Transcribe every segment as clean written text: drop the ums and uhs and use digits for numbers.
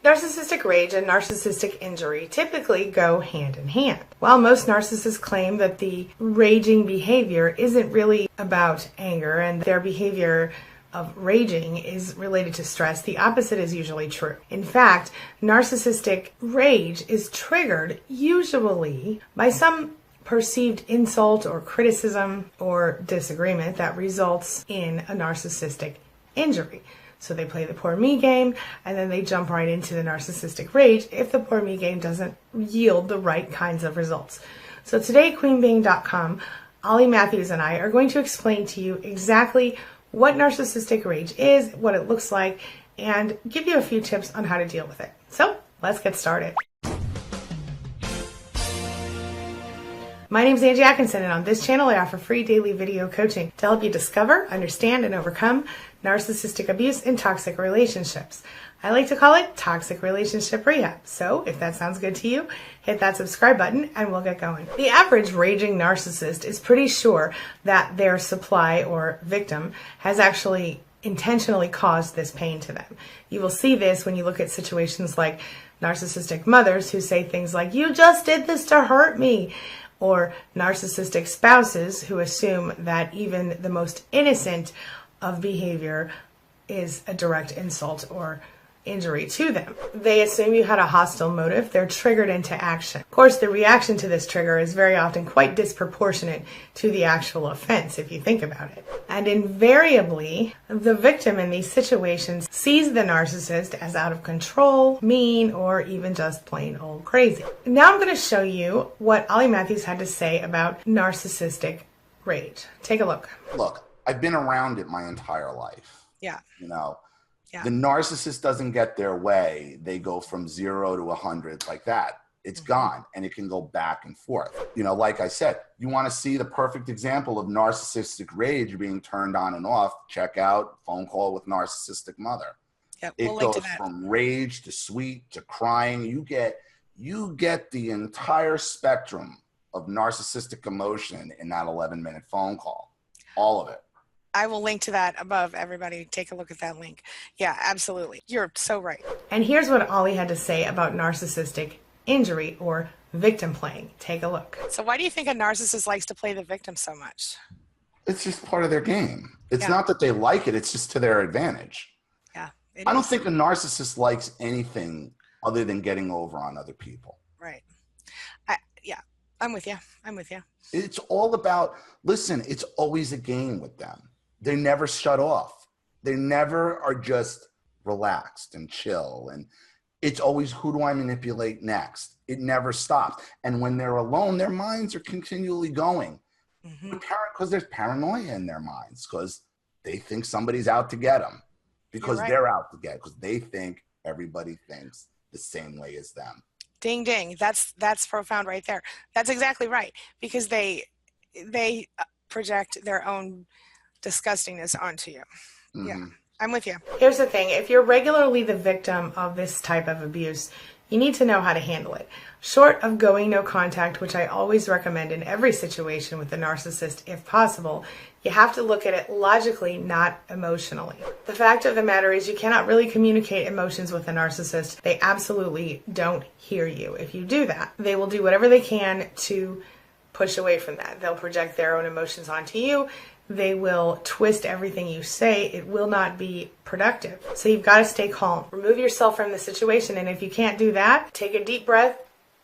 Narcissistic rage and narcissistic injury typically go hand in hand. While most narcissists claim that the raging behavior isn't really about anger and their behavior of raging is related to stress, the opposite is usually true. In fact, narcissistic rage is triggered usually by some perceived insult or criticism or disagreement that results in a narcissistic injury. So they play the poor me game, and then they jump right into the narcissistic rage if the poor me game doesn't yield the right kinds of results. So today, queenbeing.com, Ollie Matthews and I are going to explain to you exactly what narcissistic rage is, what it looks like, and give you a few tips on how to deal with it. So let's get started. My name is Angie Atkinson, and on this channel I offer free daily video coaching to help you discover, understand, and overcome narcissistic abuse in toxic relationships. I like to call it toxic relationship rehab. So if that sounds good to you, hit that subscribe button and we'll get going. The average raging narcissist is pretty sure that their supply or victim has actually intentionally caused this pain to them. You will see this when you look at situations like narcissistic mothers who say things like, "You just did this to hurt me," or narcissistic spouses who assume that even the most innocent of behavior is a direct insult or injury to them. They assume you had a hostile motive. They're triggered into action. Of course, the reaction to this trigger is very often quite disproportionate to the actual offense, if you think about it. And invariably, the victim in these situations sees the narcissist as out of control, mean, or even just plain old crazy. Now I'm going to show you what Ollie Matthews had to say about narcissistic rage. Take a look. Look, I've been around it my entire life. Yeah. You know, yeah. The narcissist doesn't get their way. They go from 0 to 100 like that. It's gone, and it can go back and forth. You know, like I said, you want to see the perfect example of narcissistic rage being turned on and off, check out Phone Call with Narcissistic Mother. Yep, it we'll goes from rage to sweet to crying. You get the entire spectrum of narcissistic emotion in that 11-minute phone call. All of it. I will link to that above. Everybody take a look at that link. Yeah, absolutely. You're so right. And here's what Ollie had to say about narcissistic injury or victim playing. Take a look. So why do you think a narcissist likes to play the victim so much? It's just part of their game. It's not that they like it. It's just to their advantage. Yeah. I don't think a narcissist likes anything other than getting over on other people. Right. I'm with you. I'm with you. It's all about, listen, it's always a game with them. They never shut off. They never are just relaxed and chill. And it's always, who do I manipulate next? It never stops. And when they're alone, their minds are continually going. Because there's paranoia in their minds, because they think somebody's out to get them. Because they're out to get, because they think everybody thinks the same way as them. Ding, ding. That's profound right there. That's exactly right. Because they project their own disgustingness onto you. Yeah, I'm with you. Here's the thing. If you're regularly the victim of this type of abuse, you need to know how to handle it. Short of going no contact, which I always recommend in every situation with the narcissist if possible, you have to look at it logically, not emotionally. The fact of the matter is you cannot really communicate emotions with a narcissist. They absolutely don't hear you. If you do that, they will do whatever they can to push away from that. They'll project their own emotions onto you. They will twist everything you say. It will not be productive. So you've got to stay calm. Remove yourself from the situation. And if you can't do that, take a deep breath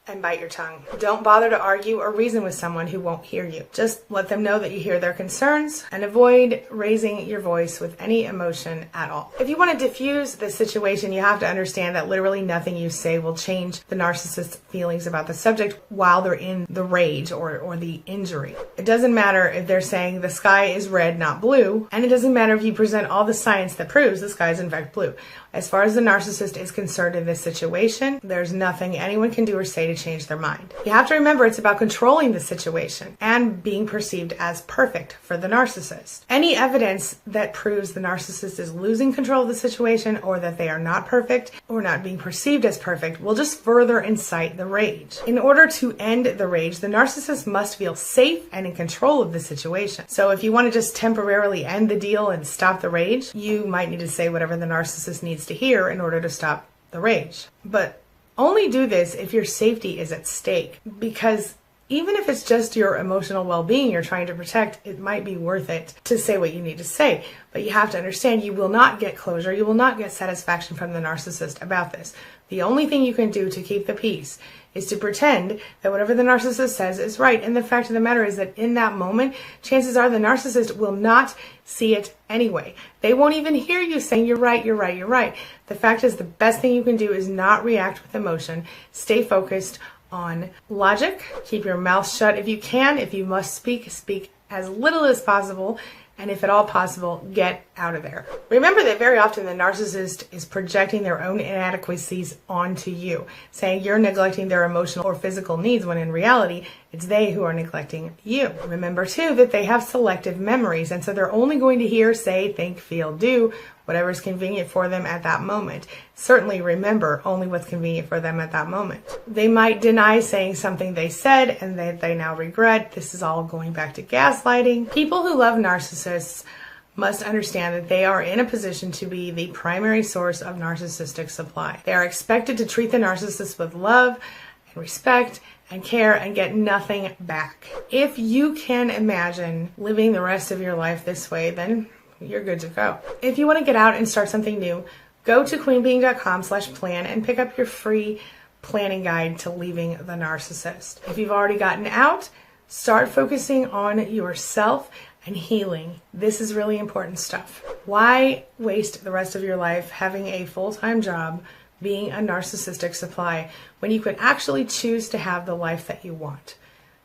and bite your tongue. Don't bother to argue or reason with someone who won't hear you. Just let them know that you hear their concerns and avoid raising your voice with any emotion at all. If you want to diffuse the situation, you have to understand that literally nothing you say will change the narcissist's feelings about the subject while they're in the rage or the injury. It doesn't matter if they're saying the sky is red, not blue, and it doesn't matter if you present all the science that proves the sky is in fact blue. As far as the narcissist is concerned in this situation, there's nothing anyone can do or say to change their mind. You have to remember it's about controlling the situation and being perceived as perfect for the narcissist. Any evidence that proves the narcissist is losing control of the situation or that they are not perfect or not being perceived as perfect will just further incite the rage. In order to end the rage, the narcissist must feel safe and in control of the situation. So if you want to just temporarily end the deal and stop the rage, you might need to say whatever the narcissist needs to hear in order to stop the rage. But only do this if your safety is at stake, because even if it's just your emotional well-being you're trying to protect, it might be worth it to say what you need to say. But you have to understand you will not get closure, you will not get satisfaction from the narcissist about this. The only thing you can do to keep the peace is to pretend that whatever the narcissist says is right. And the fact of the matter is that in that moment, chances are the narcissist will not see it anyway. They won't even hear you saying, you're right, you're right, you're right. The fact is the best thing you can do is not react with emotion. Stay focused on logic. Keep your mouth shut if you can. If you must speak, speak as little as possible. And if at all possible, get out of there. Remember that very often the narcissist is projecting their own inadequacies onto you, saying you're neglecting their emotional or physical needs when in reality, it's they who are neglecting you. Remember too that they have selective memories, and so they're only going to hear, say, think, feel, do whatever is convenient for them at that moment. Certainly remember only what's convenient for them at that moment. They might deny saying something they said and that they now regret. This is all going back to gaslighting. People who love narcissists must understand that they are in a position to be the primary source of narcissistic supply. They are expected to treat the narcissist with love and respect and care and get nothing back. If you can imagine living the rest of your life this way, then you're good to go. If you want to get out and start something new, go to queenbeing.com/plan and pick up your free planning guide to leaving the narcissist. If you've already gotten out, start focusing on yourself and healing. This is really important stuff. Why waste the rest of your life having a full-time job being a narcissistic supply when you could actually choose to have the life that you want?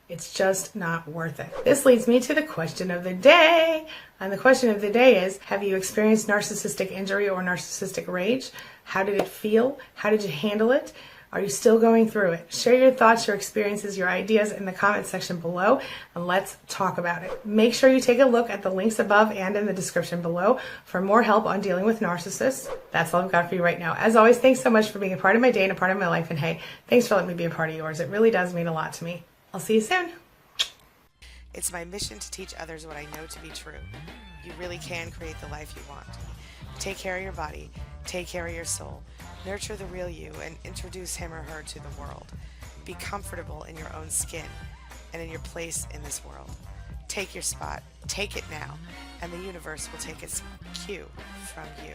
It's just not worth it. This leads me to the question of the day. And the question of the day is, have you experienced narcissistic injury or narcissistic rage? How did it feel? How did you handle it? Are you still going through it? Share your thoughts, your experiences, your ideas in the comment section below, and let's talk about it. Make sure you take a look at the links above and in the description below for more help on dealing with narcissists. That's all I've got for you right now. As always, thanks so much for being a part of my day and a part of my life. And hey, thanks for letting me be a part of yours. It really does mean a lot to me. I'll see you soon. It's my mission to teach others what I know to be true. You really can create the life you want. Take care of your body, take care of your soul, nurture the real you, and introduce him or her to the world. Be comfortable in your own skin and in your place in this world. Take your spot, take it now, and the universe will take its cue from you.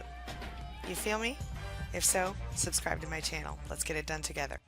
You feel me? If so, subscribe to my channel. Let's get it done together.